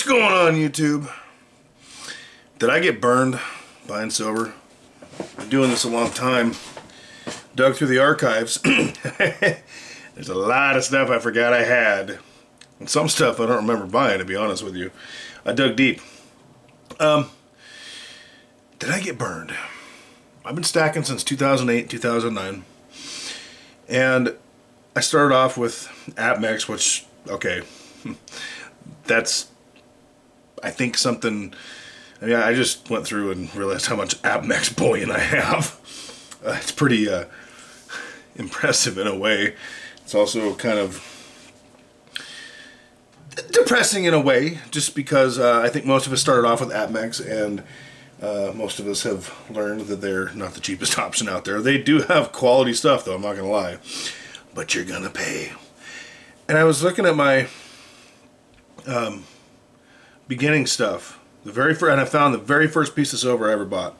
going on, YouTube? Did I get burned buying silver? I've been doing this a long time. Dug through the archives. There's a lot of stuff I forgot I had. And some stuff I don't remember buying, to be honest with you. I dug deep. Did I get burned? I've been stacking since 2008, 2009. And I started off with APMEX, which, okay, that's, I think, something. I mean, I just went through and realized how much APMEX bullion I have. It's pretty impressive in a way. It's also kind of depressing in a way, just because I think most of us started off with APMEX, and most of us have learned that they're not the cheapest option out there. They do have quality stuff, though, I'm not going to lie. But you're going to pay. And I was looking at my beginning stuff. And I found the very first piece of silver I ever bought.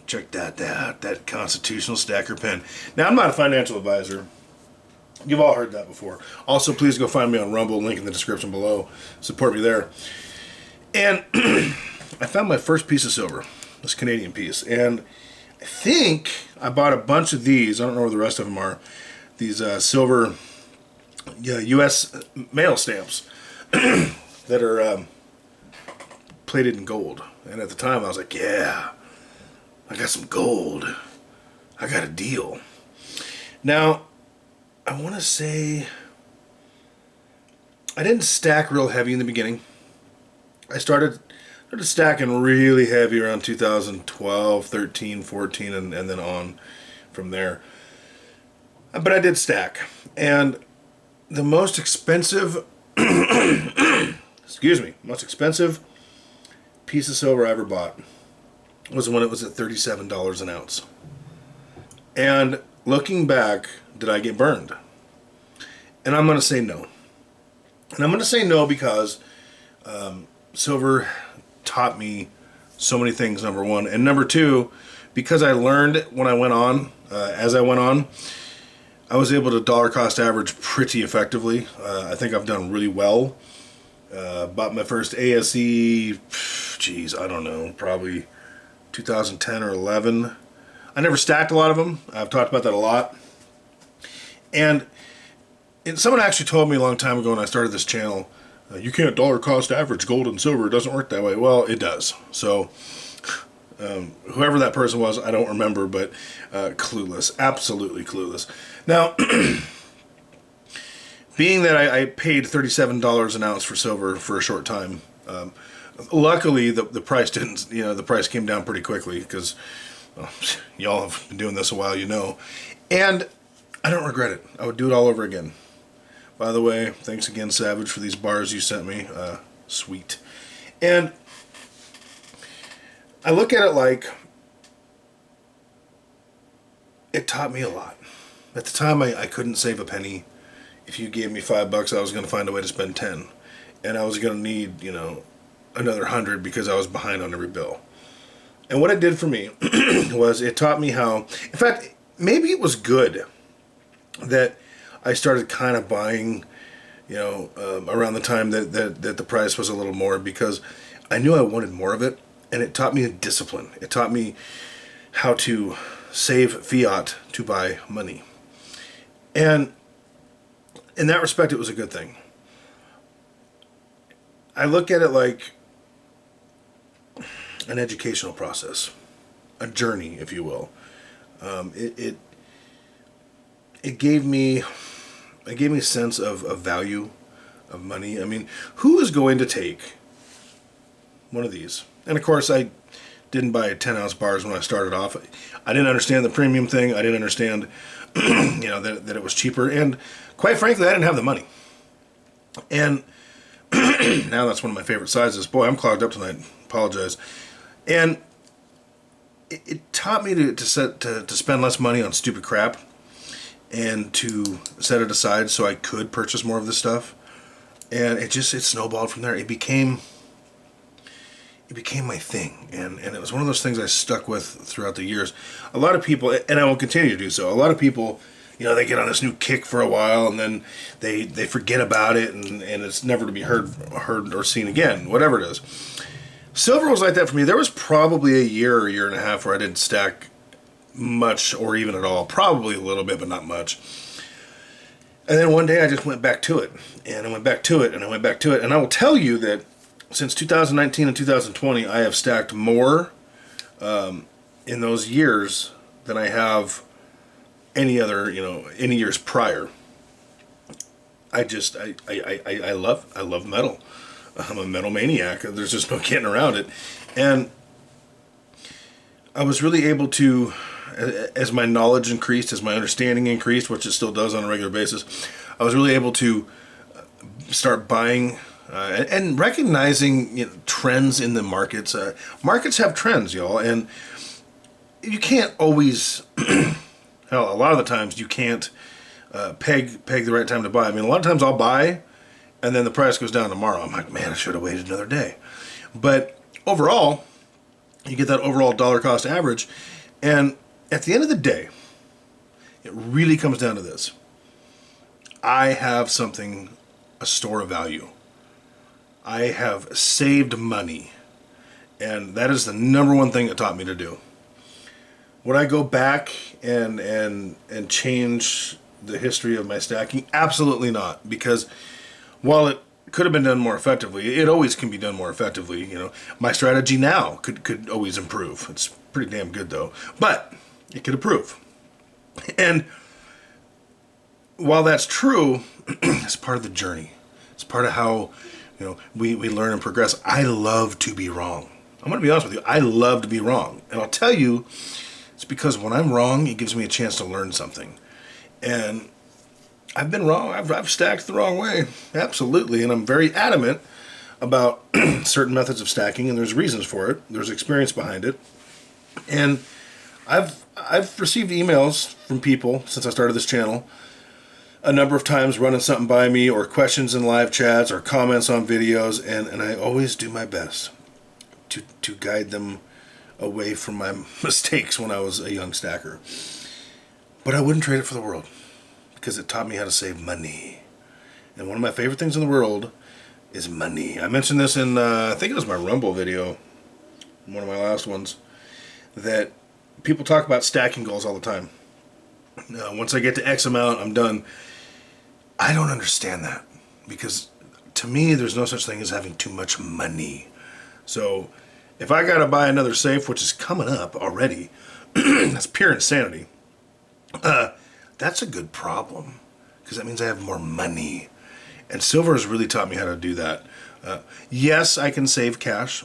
Check that Constitutional Stacker pen. Now, I'm not a financial advisor. You've all heard that before. Also, please go find me on Rumble, link in the description below. Support me there. And I found my first piece of silver, this Canadian piece. And I think I bought a bunch of these. I don't know where the rest of them are. These silver U.S. mail stamps that are plated in gold. And at the time I was like, yeah, I got some gold. I got a deal. Now, I want to say I didn't stack real heavy in the beginning. I started stacking really heavy around 2012, 13, 14, and then on from there. But I did stack. And the most expensive, most expensive piece of silver I ever bought was when it was at $37 an ounce. And looking back, did I get burned? And I'm going to say no. And I'm going to say no because silver taught me so many things, number one. And number two, because I learned when I went on, as I went on, I was able to dollar cost average pretty effectively. I think I've done really well. Bought my first ASE, I don't know, probably 2010 or 11. I never stacked a lot of them. I've talked about that a lot. And someone actually told me a long time ago when I started this channel, you can't dollar cost average gold and silver. It doesn't work that way. Well, it does. So whoever that person was, I don't remember, but clueless, absolutely clueless. Now, being that I paid $37 an ounce for silver for a short time, luckily the price didn't, the price came down pretty quickly because y'all have been doing this a while, and I don't regret it. I would do it all over again. By the way, thanks again, Savage, for these bars you sent me. Sweet. And I look at it like it taught me a lot. At the time, I couldn't save a penny. If you gave me $5, I was going to find a way to spend 10. And I was going to need, another 100 because I was behind on every bill. And what it did for me was it taught me how, in fact, maybe it was good that I started kind of buying, around the time that the price was a little more, because I knew I wanted more of it, and it taught me a discipline. It taught me how to save fiat to buy money. And in that respect, it was a good thing. I look at it like an educational process, a journey, if you will. It gave me a sense of value of money. I mean, who is going to take one of these? And of course, I didn't buy 10-ounce bars when I started off. I didn't understand the premium thing. I didn't understand, that it was cheaper. And quite frankly, I didn't have the money. And now that's one of my favorite sizes. Boy, I'm clogged up tonight. Apologize. And it taught me to spend less money on stupid crap, and to set it aside so I could purchase more of this stuff. And it snowballed from there. It became my thing, and it was one of those things I stuck with throughout the years. A lot of people, and I will continue to do so, a lot of people, they get on this new kick for a while, and then they forget about it, and it's never to be heard or seen again, whatever it is. Silver was like that for me. There was probably a year and a half where I didn't stack much or even at all. Probably a little bit, but not much. And then one day I just went back to it, and I went back to it, and I went back to it. And I will tell you that since 2019 and 2020, I have stacked more in those years than I have any other, any years prior. I love metal. I'm a metal maniac. There's just no getting around it. And I was really able to, as my knowledge increased, as my understanding increased, which it still does on a regular basis, I was really able to start buying and recognizing trends in the markets. Markets have trends, y'all, and you can't always, hell, a lot of the times you can't peg the right time to buy. I mean, a lot of times I'll buy, and then the price goes down tomorrow. I'm like, man, I should have waited another day. But overall, you get that overall dollar cost average, and at the end of the day, it really comes down to this. I have something, a store of value. I have saved money, and that is the number one thing it taught me to do. Would I go back and change the history of my stacking? Absolutely not, because while it could have been done more effectively, it always can be done more effectively. My strategy now could always improve. It's pretty damn good though, but it could improve. And while that's true, it's part of the journey. It's part of how we learn and progress. I love to be wrong. I'm going to be honest with you. I love to be wrong, and I'll tell you, it's because when I'm wrong, it gives me a chance to learn something. And I've been wrong. I've stacked the wrong way, absolutely, and I'm very adamant about certain methods of stacking, and there's reasons for it. There's experience behind it, and I've received emails from people since I started this channel a number of times, running something by me, or questions in live chats, or comments on videos, and I always do my best to guide them away from my mistakes when I was a young stacker. But I wouldn't trade it for the world, because it taught me how to save money. And one of my favorite things in the world is money. I mentioned this in, I think it was my Rumble video, one of my last ones, that people talk about stacking goals all the time. Once I get to X amount, I'm done. I don't understand that, because to me, there's no such thing as having too much money. So if I got to buy another safe, which is coming up already, that's pure insanity. That's a good problem, because that means I have more money. And silver has really taught me how to do that. Yes, I can save cash.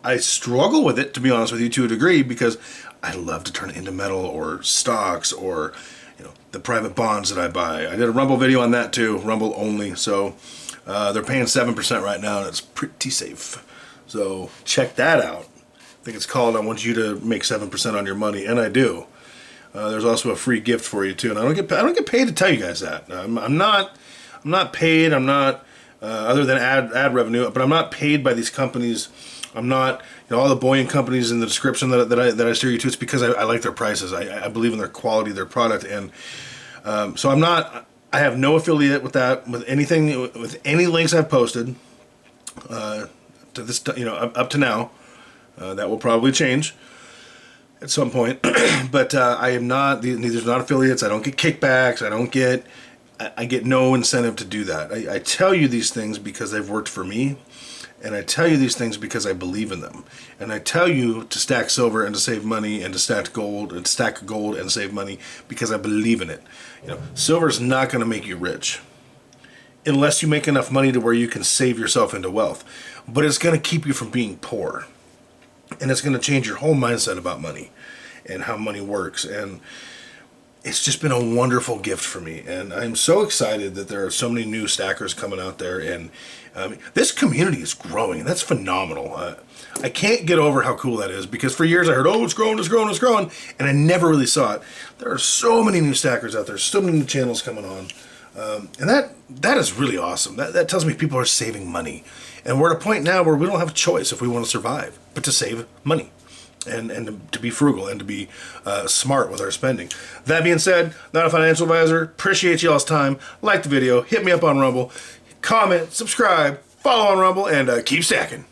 I struggle with it, to be honest with you, to a degree, because I love to turn it into metal or stocks or the private bonds that I buy. I did a Rumble video on that too, Rumble only. So they're paying 7% right now, and it's pretty safe. So check that out. I think it's called "I Want You to Make 7% on Your Money," and I do. There's also a free gift for you too, and I don't get paid to tell you guys that. I'm not paid. I'm not other than ad revenue, but I'm not paid by these companies. I'm not all the bullion companies in the description that I steer you to. It's because I like their prices. I believe in their quality, their product, and so I'm not. I have no affiliate with that, with anything, with any links I've posted to this, up to now. That will probably change at some point, but I am not. These are not affiliates. I don't get kickbacks. I get no incentive to do that. I tell you these things because they've worked for me, and I tell you these things because I believe in them. And I tell you to stack silver and to save money, and to stack gold and save money because I believe in it. Silver is not going to make you rich unless you make enough money to where you can save yourself into wealth. But it's going to keep you from being poor. And it's going to change your whole mindset about money and how money works. And it's just been a wonderful gift for me. And I'm so excited that there are so many new stackers coming out there. And this community is growing. That's phenomenal. I can't get over how cool that is, because for years I heard, oh, it's growing. And I never really saw it. There are so many new stackers out there, so many new channels coming on. And that is really awesome. That tells me people are saving money. And we're at a point now where we don't have a choice if we want to survive, but to save money. and to be frugal and to be smart with our spending. That being said, not a financial advisor. Appreciate y'all's time. Like the video. Hit me up on Rumble. Comment, subscribe, follow on Rumble, and keep stacking.